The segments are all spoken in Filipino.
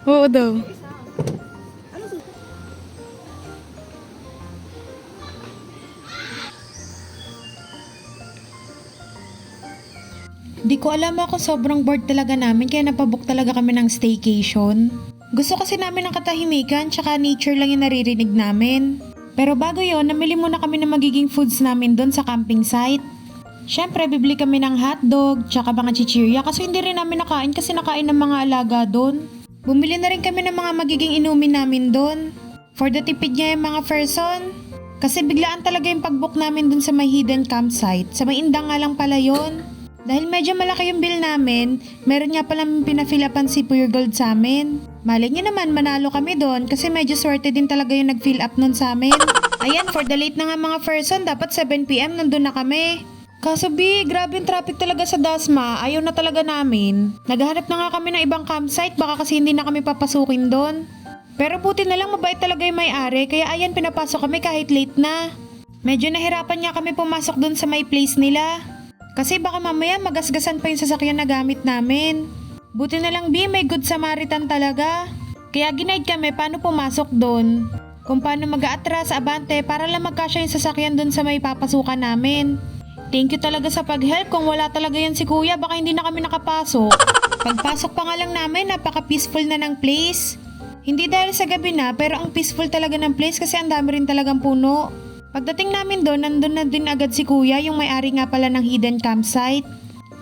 Oo daw. Di ko alam ako, sobrang bored talaga namin kaya napabook talaga kami ng staycation. Gusto kasi namin ng katahimikan tsaka nature lang yung naririnig namin. Pero bago yon, namili muna kami ng magiging foods namin doon sa camping site. Syempre, bibili kami ng hotdog tsaka mga chichirya kasi hindi rin namin nakain kasi nakain ng mga alaga doon. Bumili na rin kami ng mga magiging inumin namin doon. For the tipid niya yung mga person. Kasi biglaan talaga yung pag-book namin doon sa may hidden campsite. Sa may indang nga lang pala yon. Dahil medyo malaki yung bill namin, meron nga palang pinafilapan si Pure Gold sa amin. Malay nyo naman, manalo kami doon kasi medyo swerte din talaga yung nag-fill up nun sa amin. Ayan, for the late na nga mga person, dapat 7 PM nandun na kami. Kaso grabe yung traffic talaga sa Dasma, ayaw na talaga namin. Naghahanap na nga kami ng ibang campsite, baka kasi hindi na kami papasukin doon. Pero buti na lang mabait talaga yung may-ari, kaya ayan pinapasok kami kahit late na. Medyo nahirapan nga kami pumasok doon sa may place nila. Kasi baka mamaya magasgasan pa yung sasakyan na gamit namin. Buti na lang may good Samaritan talaga. Kaya ginaid kami paano pumasok doon. Kung paano mag-aatras, abante para lang magkasya yung sasakyan doon sa may papasukan namin. Thank you talaga sa pag-help. Kung wala talaga yan si kuya, baka hindi na kami nakapasok. Pagpasok pa nga lang namin, napaka-peaceful na ng place. Hindi dahil sa gabi na, pero ang peaceful talaga ng place kasi ang dami rin talagang puno. Pagdating namin doon, nandun na din agad si kuya, yung may-ari nga pala ng hidden campsite.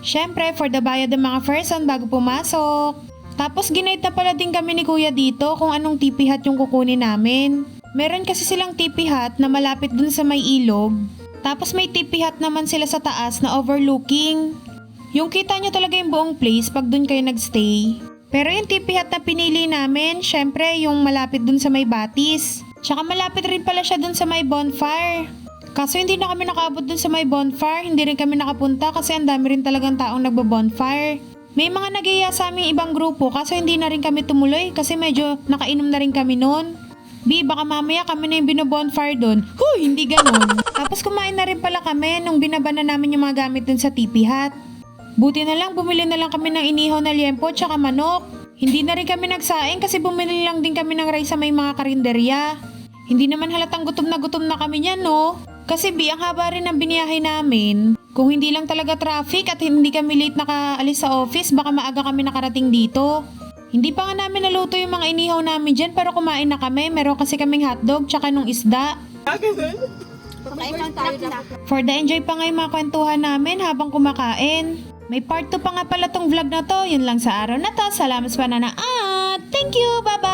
Syempre, for the bayad ng mga person bago pumasok. Tapos ginaid na pala din kami ni kuya dito kung anong tipi hut yung kukunin namin. Meron kasi silang tipi hut na malapit dun sa may ilog. Tapos may tipi hut naman sila sa taas na overlooking. Yung kita nyo talaga yung buong place pag dun kayo nagstay. Pero yung tipi hut na pinili namin, syempre yung malapit dun sa may batis. Tsaka malapit rin pala siya dun sa may bonfire. Kaso hindi na kami nakaabot dun sa may bonfire, hindi rin kami nakapunta kasi ang dami rin talagang taong nagbo-bonfire. May mga nag-iaya sa aming ibang grupo kaso hindi na rin kami tumuloy kasi medyo nakainom na rin kami noon. Baka mamaya kami na yung binobonfire dun. Huy, hindi ganon. Tapos kumain na rin pala kami nung binaba na namin yung mga gamit dun sa tipi hut. Buti na lang bumili na lang kami ng inihaw na liempo tsaka manok. Hindi na rin kami nagsaing kasi bumili lang din kami ng rice sa may mga karinderya. Hindi naman halatang gutom na kami niyan, no? Kasi ang haba rin ng biniyahe namin. Kung hindi lang talaga traffic at hindi kami late nakaalis sa office, baka maaga kami nakarating dito. Hindi pa nga namin naluto yung mga inihaw namin dyan pero kumain na kami. Meron kasi kaming hotdog tsaka nung isda. For the enjoy pa nga yung mga kwentuhan namin habang kumakain. May part 2 pa nga pala tong vlog na to. Yun lang sa araw na to. Salamat sa pananood. Thank you. Bye-bye.